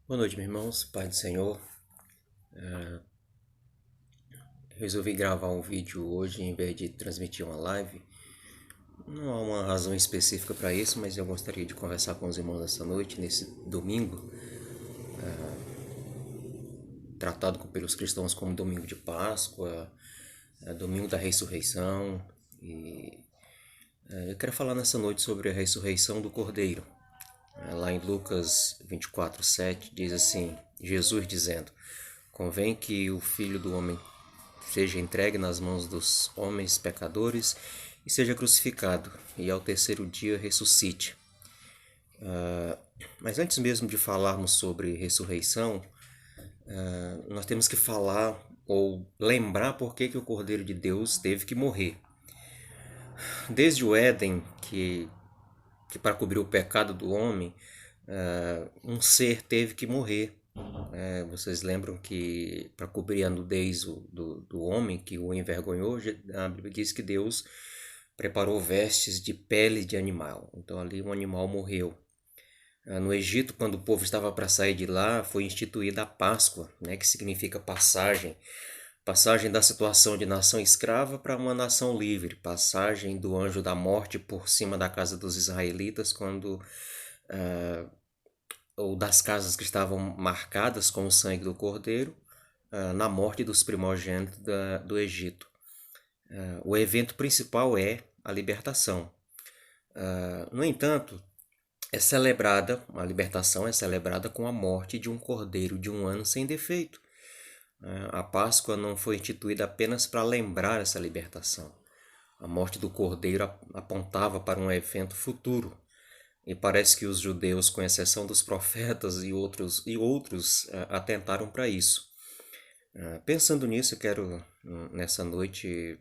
Boa noite, meus irmãos, Pai do Senhor. Resolvi gravar um vídeo hoje em vez de transmitir uma live. Não há uma razão específica para isso, mas eu gostaria de conversar com os irmãos essa noite, nesse domingo, tratado pelos cristãos como domingo de Páscoa, domingo da ressurreição. E eu quero falar nessa noite sobre a ressurreição do Cordeiro. Lá em Lucas 24:7 diz assim, Jesus dizendo: convém que o Filho do Homem seja entregue nas mãos dos homens pecadores e seja crucificado, e ao terceiro dia ressuscite. Mas antes mesmo de falarmos sobre ressurreição, nós temos que falar ou lembrar por que o Cordeiro de Deus teve que morrer. Desde o Éden, que para cobrir o pecado do homem, um ser teve que morrer. Vocês lembram que para cobrir a nudez do homem que o envergonhou, a Bíblia diz que Deus preparou vestes de pele de animal. Então ali um animal morreu. No Egito, quando o povo estava para sair de lá, foi instituída a Páscoa, né, que significa passagem da situação de nação escrava para uma nação livre, passagem do anjo da morte por cima da casa dos israelitas quando ou das casas que estavam marcadas com o sangue do cordeiro, na morte dos primogênitos do Egito. O evento principal é a libertação. No entanto, a libertação é celebrada com a morte de um cordeiro de um ano sem defeito. A Páscoa não foi instituída apenas para lembrar essa libertação. A morte do cordeiro apontava para um evento futuro. E parece que os judeus, com exceção dos profetas e outros atentaram para isso. Pensando nisso, eu quero, nessa noite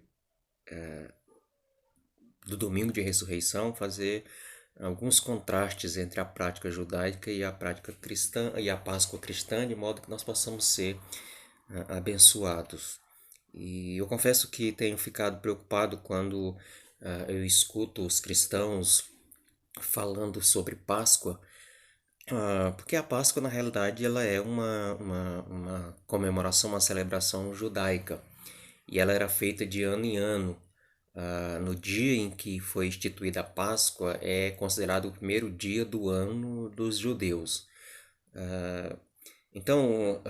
do domingo de ressurreição, fazer alguns contrastes entre a prática judaica e a prática cristã e a Páscoa cristã, de modo que nós possamos ser abençoados. E eu confesso que tenho ficado preocupado quando eu escuto os cristãos falando sobre Páscoa, porque a Páscoa, na realidade, ela é uma comemoração, uma celebração judaica. E ela era feita de ano em ano. No dia em que foi instituída a Páscoa, é considerado o primeiro dia do ano dos judeus. Então,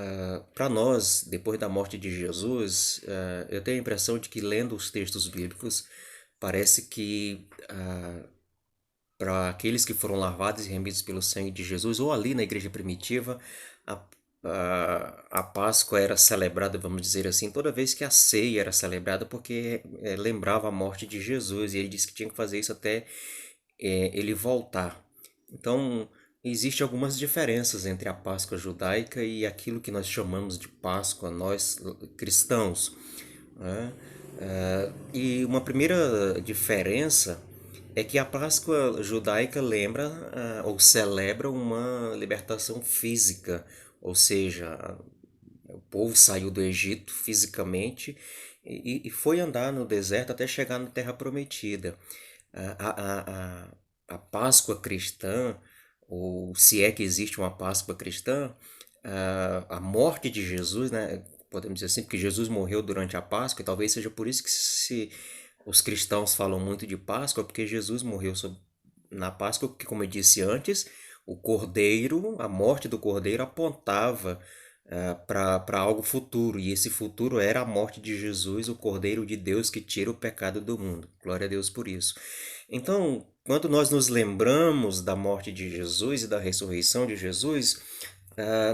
para nós, depois da morte de Jesus, eu tenho a impressão de que, lendo os textos bíblicos, parece que para aqueles que foram lavados e remidos pelo sangue de Jesus, ou ali na igreja primitiva, a, a Páscoa era celebrada, vamos dizer assim, toda vez que a ceia era celebrada, porque lembrava a morte de Jesus, e ele disse que tinha que fazer isso até ele voltar. Então, existem algumas diferenças entre a Páscoa judaica e aquilo que nós chamamos de Páscoa, nós cristãos, né? E uma primeira diferença é que a Páscoa judaica lembra ou celebra uma libertação física, ou seja, o povo saiu do Egito fisicamente e foi andar no deserto até chegar na Terra Prometida. A, a, a, a Páscoa cristã, ou se é que existe uma Páscoa cristã, a morte de Jesus, né? Podemos dizer assim, porque Jesus morreu durante a Páscoa, e talvez seja por isso que se os cristãos falam muito de Páscoa, porque Jesus morreu na Páscoa, porque, como eu disse antes, o cordeiro, a morte do cordeiro apontava para algo futuro, e esse futuro era a morte de Jesus, o Cordeiro de Deus que tira o pecado do mundo. Glória a Deus por isso. Então, quando nós nos lembramos da morte de Jesus e da ressurreição de Jesus,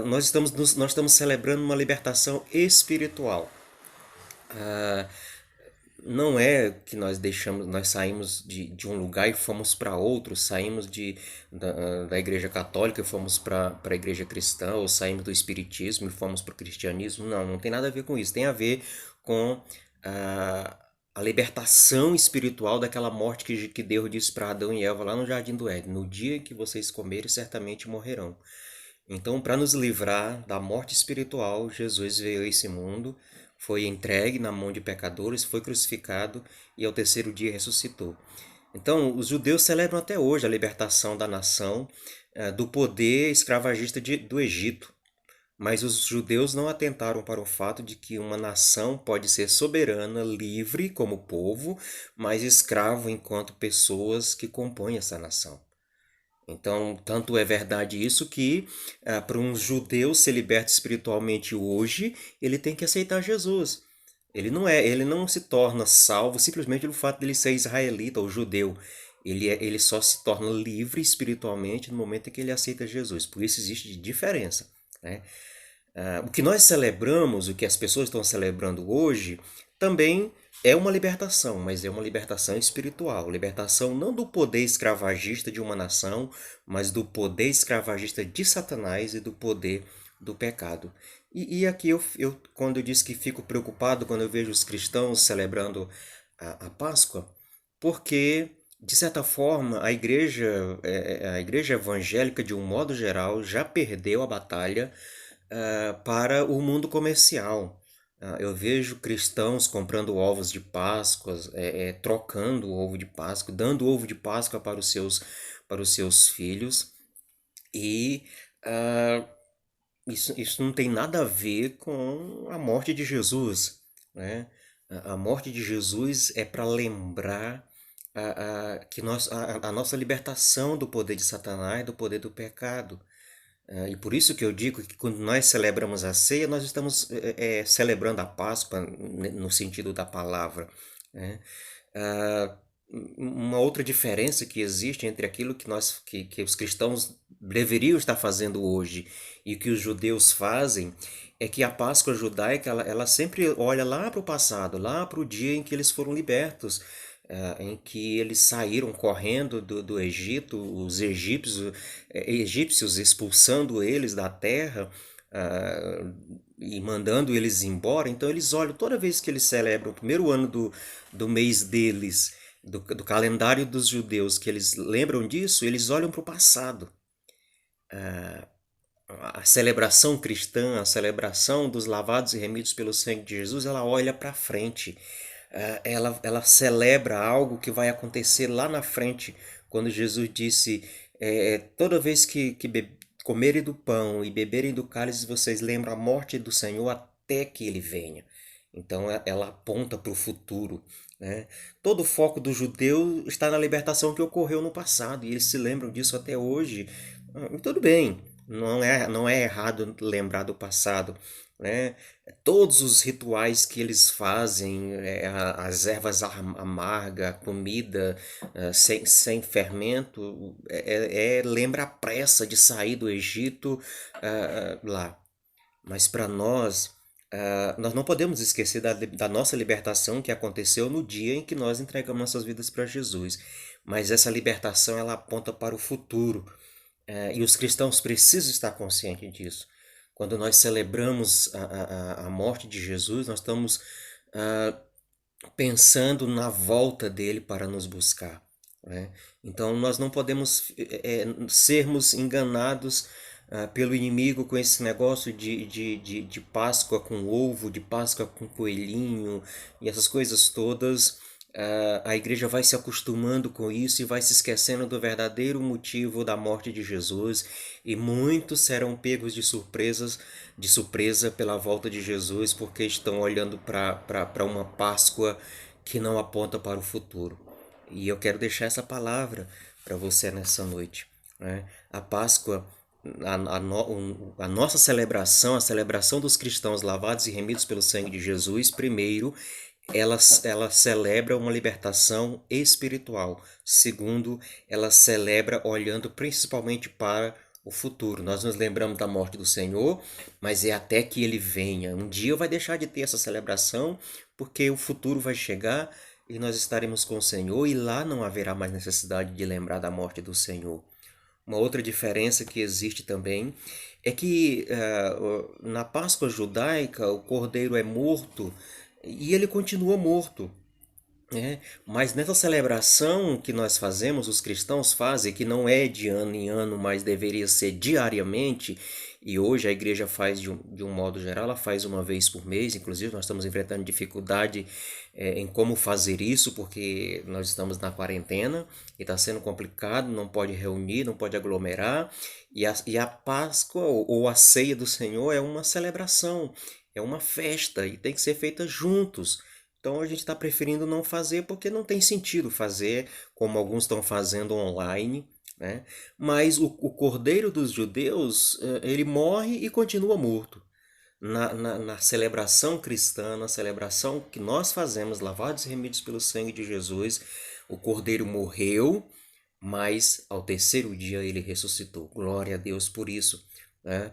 nós estamos celebrando uma libertação espiritual. Não é que nós saímos de um lugar e fomos para outro, saímos da igreja católica e fomos para a igreja cristã, ou saímos do espiritismo e fomos para o cristianismo. Não, não tem nada a ver com isso. Tem a ver com a libertação espiritual daquela morte que Deus disse para Adão e Eva lá no Jardim do Éden. No dia que vocês comerem, certamente morrerão. Então, para nos livrar da morte espiritual, Jesus veio a esse mundo, foi entregue na mão de pecadores, foi crucificado e ao terceiro dia ressuscitou. Então, os judeus celebram até hoje a libertação da nação do poder escravagista do Egito. Mas os judeus não atentaram para o fato de que uma nação pode ser soberana, livre como povo, mas escravo enquanto pessoas que compõem essa nação. Então, tanto é verdade isso que, para um judeu ser liberto espiritualmente hoje, ele tem que aceitar Jesus. Ele não se torna salvo simplesmente pelo fato de ele ser israelita ou judeu. Ele só se torna livre espiritualmente no momento em que ele aceita Jesus. Por isso existe diferença, né? O que nós celebramos, o que as pessoas estão celebrando hoje, também é uma libertação, mas é uma libertação espiritual. Libertação não do poder escravagista de uma nação, mas do poder escravagista de Satanás e do poder do pecado. E aqui quando eu disse que fico preocupado quando eu vejo os cristãos celebrando a Páscoa, porque, de certa forma, a igreja evangélica, de um modo geral, já perdeu a batalha para o mundo comercial. Eu vejo cristãos comprando ovos de Páscoa, trocando o ovo de Páscoa, dando ovo de Páscoa para os seus filhos. E ah, isso não tem nada a ver com a morte de Jesus, né? A morte de Jesus é para lembrar a nossa libertação do poder de Satanás, do poder do pecado. E por isso que eu digo que quando nós celebramos a ceia, nós estamos celebrando a Páscoa no sentido da palavra, né? Ah, uma outra diferença que existe entre aquilo que os cristãos deveriam estar fazendo hoje e que os judeus fazem é que a Páscoa judaica ela sempre olha lá para o passado, lá para o dia em que eles foram libertos, em que eles saíram correndo do Egito, os egípcios expulsando eles da terra, e mandando eles embora. Então eles olham, toda vez que eles celebram o primeiro ano do mês deles, do calendário dos judeus, que eles lembram disso, eles olham para o passado. A celebração cristã, a celebração dos lavados e remidos pelo sangue de Jesus, ela olha para frente. Ela celebra algo que vai acontecer lá na frente, quando Jesus disse: toda vez que comerem do pão e beberem do cálice, vocês lembram a morte do Senhor até que ele venha. Então ela aponta para o futuro, né? Todo o foco do judeu está na libertação que ocorreu no passado, e eles se lembram disso até hoje. Tudo bem, não é errado lembrar do passado, né? Todos os rituais que eles fazem, as ervas amargas, a comida sem fermento, lembra a pressa de sair do Egito lá. Mas para nós, nós não podemos esquecer da nossa libertação que aconteceu no dia em que nós entregamos nossas vidas para Jesus. Mas essa libertação ela aponta para o futuro. E os cristãos precisam estar conscientes disso. Quando nós celebramos a morte de Jesus, nós estamos ah, pensando na volta dele para nos buscar, né? Então nós não podemos sermos enganados pelo inimigo com esse negócio de Páscoa com ovo, de Páscoa com coelhinho e essas coisas todas. A igreja vai se acostumando com isso e vai se esquecendo do verdadeiro motivo da morte de Jesus, e muitos serão pegos de surpresa pela volta de Jesus, porque estão olhando para uma Páscoa que não aponta para o futuro. E eu quero deixar essa palavra para você nessa noite, né? A Páscoa, a nossa celebração, a celebração dos cristãos lavados e remidos pelo sangue de Jesus, primeiro, ela celebra uma libertação espiritual. Segundo, ela celebra olhando principalmente para o futuro. Nós nos lembramos da morte do Senhor, mas é até que ele venha. Um dia vai deixar de ter essa celebração, porque o futuro vai chegar e nós estaremos com o Senhor, e lá não haverá mais necessidade de lembrar da morte do Senhor. Uma outra diferença que existe também é que na Páscoa judaica o cordeiro é morto e ele continua morto. Mas nessa celebração que nós fazemos, os cristãos fazem, que não é de ano em ano, mas deveria ser diariamente, e hoje a igreja faz de um modo geral, ela faz uma vez por mês, inclusive nós estamos enfrentando dificuldade em como fazer isso, porque nós estamos na quarentena e está sendo complicado, não pode reunir, não pode aglomerar, e a Páscoa ou a ceia do Senhor é uma celebração, é uma festa e tem que ser feita juntos. Então a gente está preferindo não fazer porque não tem sentido fazer como alguns estão fazendo online, né? Mas o Cordeiro dos Judeus, ele morre e continua morto. Na celebração cristã, na celebração que nós fazemos, lavados e remidos pelo sangue de Jesus, o Cordeiro morreu, mas ao terceiro dia ele ressuscitou. Glória a Deus por isso, né?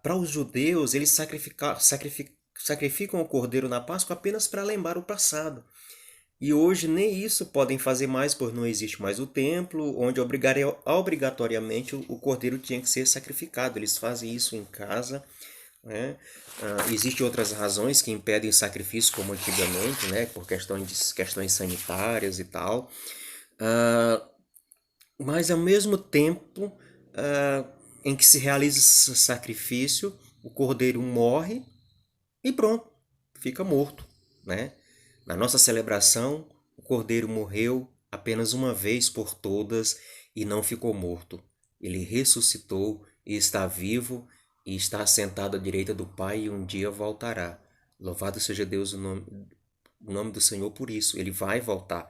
Para os judeus, eles sacrificam o cordeiro na Páscoa apenas para lembrar o passado. E hoje nem isso podem fazer mais, pois não existe mais o templo, onde obrigatoriamente o cordeiro tinha que ser sacrificado. Eles fazem isso em casa, né? Existem outras razões que impedem o sacrifício, como antigamente, né? Por questões sanitárias e tal. Ah, mas ao mesmo tempo em que se realiza esse sacrifício, o cordeiro morre e pronto, fica morto, né? Na nossa celebração, o cordeiro morreu apenas uma vez por todas e não ficou morto. Ele ressuscitou e está vivo e está assentado à direita do Pai e um dia voltará. Louvado seja Deus o nome do Senhor por isso. Ele vai voltar,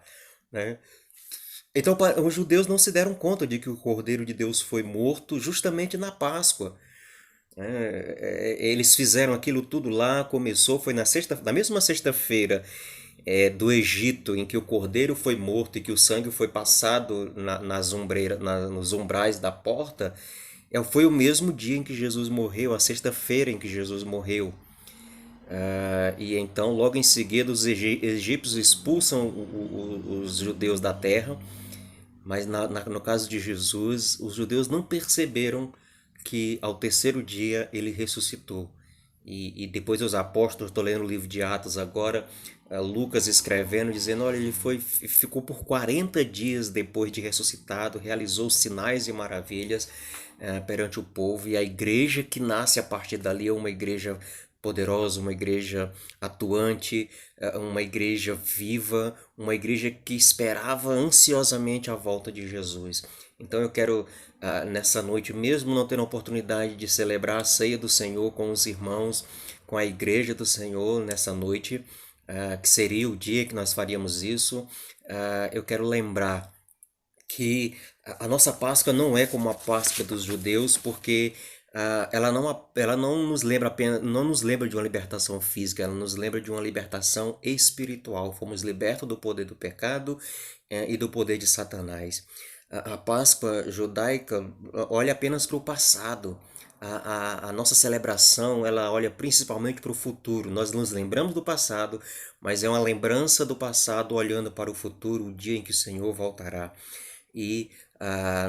né? Então, os judeus não se deram conta de que o Cordeiro de Deus foi morto justamente na Páscoa. Eles fizeram aquilo tudo lá, começou, foi na mesma sexta-feira do Egito, em que o cordeiro foi morto e que o sangue foi passado nos umbrais da porta, foi o mesmo dia em que Jesus morreu, a sexta-feira em que Jesus morreu. E então, logo em seguida, os egípcios expulsam os judeus da terra, mas no caso de Jesus, os judeus não perceberam que ao terceiro dia ele ressuscitou. E depois os apóstolos, estou lendo o livro de Atos agora, Lucas escrevendo, dizendo, olha, ficou por 40 dias depois de ressuscitado, realizou sinais e maravilhas perante o povo, e a igreja que nasce a partir dali é uma igreja poderosa, uma igreja atuante, uma igreja viva, uma igreja que esperava ansiosamente a volta de Jesus. Então eu quero, nessa noite, mesmo não tendo a oportunidade de celebrar a ceia do Senhor com os irmãos, com a igreja do Senhor nessa noite, que seria o dia que nós faríamos isso, eu quero lembrar que a nossa Páscoa não é como a Páscoa dos judeus, porque ela não nos lembra apenas, não nos lembra de uma libertação física, ela nos lembra de uma libertação espiritual. Fomos libertos do poder do pecado e do poder de Satanás. A Páscoa judaica olha apenas para o passado. A nossa celebração, ela olha principalmente para o futuro. Nós nos lembramos do passado, mas é uma lembrança do passado olhando para o futuro, o dia em que o Senhor voltará. E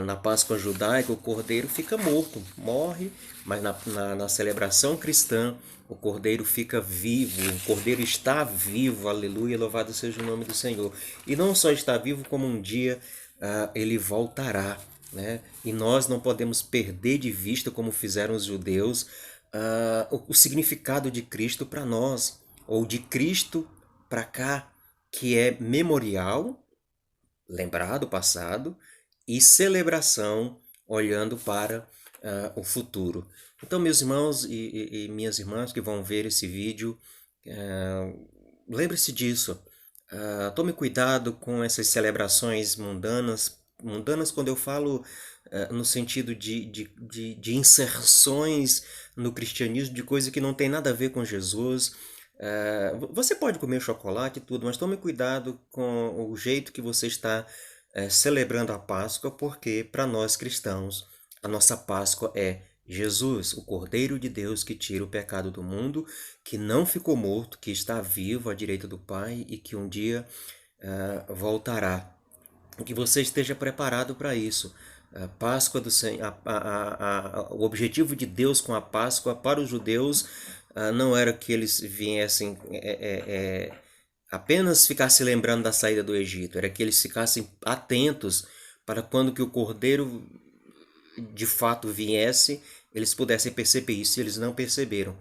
na Páscoa judaica o cordeiro fica morto, morre, mas na celebração cristã o cordeiro fica vivo, o cordeiro está vivo, aleluia, louvado seja o nome do Senhor. E não só está vivo, como um dia ele voltará, né? E nós não podemos perder de vista, como fizeram os judeus, o significado de Cristo para nós, ou de Cristo para cá, que é memorial, lembrar do passado, e celebração olhando para o futuro. Então, meus irmãos e minhas irmãs que vão ver esse vídeo, lembre-se disso. Tome cuidado com essas celebrações mundanas. Mundanas, quando eu falo no sentido de inserções no cristianismo, de coisa que não tem nada a ver com Jesus. Você pode comer chocolate e tudo, mas tome cuidado com o jeito que você está celebrando a Páscoa, porque para nós cristãos, a nossa Páscoa é Jesus, o Cordeiro de Deus que tira o pecado do mundo, que não ficou morto, que está vivo à direita do Pai e que um dia voltará. Que você esteja preparado para isso. A Páscoa do Senhor, o objetivo de Deus com a Páscoa para os judeus não era que eles viessem apenas ficar se lembrando da saída do Egito, era que eles ficassem atentos para quando que o cordeiro de fato viesse, eles pudessem perceber isso, e eles não perceberam.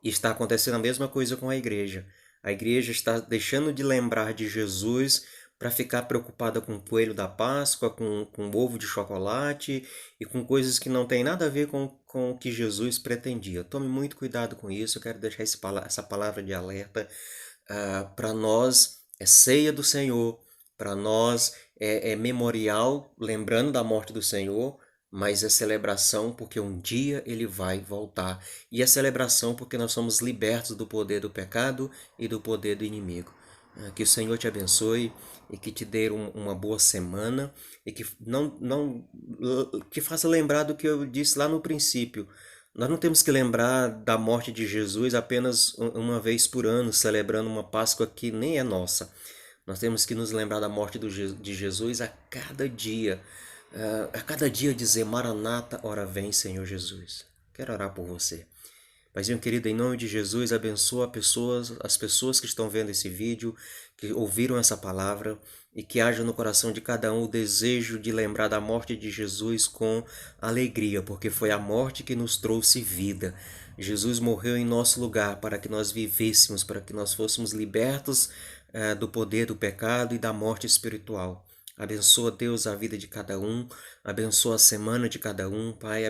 E está acontecendo a mesma coisa com a igreja. A igreja está deixando de lembrar de Jesus para ficar preocupada com o coelho da Páscoa, com o ovo de chocolate e com coisas que não têm nada a ver com o que Jesus pretendia. Tome muito cuidado com isso, eu quero deixar essa palavra de alerta. Para nós é ceia do Senhor, para nós é memorial, lembrando da morte do Senhor, mas é celebração porque um dia ele vai voltar. E é celebração porque nós somos libertos do poder do pecado e do poder do inimigo. Que o Senhor te abençoe e que te dê uma boa semana e que não que faça lembrar do que eu disse lá no princípio. Nós não temos que lembrar da morte de Jesus apenas uma vez por ano, celebrando uma Páscoa que nem é nossa. Nós temos que nos lembrar da morte de Jesus a cada dia. A cada dia dizer: Maranata, ora vem, Senhor Jesus. Quero orar por você. Paizinho querido, em nome de Jesus, abençoa as pessoas que estão vendo esse vídeo, que ouviram essa palavra, e que haja no coração de cada um o desejo de lembrar da morte de Jesus com alegria, porque foi a morte que nos trouxe vida. Jesus morreu em nosso lugar para que nós vivêssemos, para que nós fôssemos libertos do poder do pecado e da morte espiritual. Abençoa, Deus, a vida de cada um, abençoa a semana de cada um, Pai,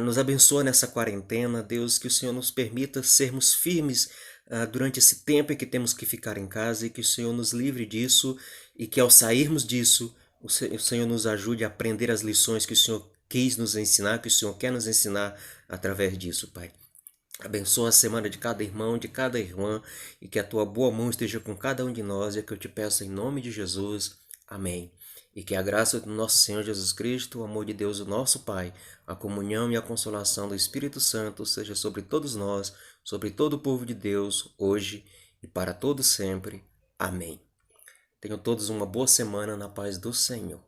nos abençoa nessa quarentena, Deus, que o Senhor nos permita sermos firmes durante esse tempo em que temos que ficar em casa e que o Senhor nos livre disso e que ao sairmos disso, o Senhor nos ajude a aprender as lições que o Senhor quis nos ensinar, que o Senhor quer nos ensinar através disso, Pai. Abençoa a semana de cada irmão, de cada irmã, e que a tua boa mão esteja com cada um de nós, é que eu te peço em nome de Jesus. Amém. E que a graça do nosso Senhor Jesus Cristo, o amor de Deus, o nosso Pai, a comunhão e a consolação do Espírito Santo seja sobre todos nós, sobre todo o povo de Deus, hoje e para todo sempre. Amém. Tenham todos uma boa semana na paz do Senhor.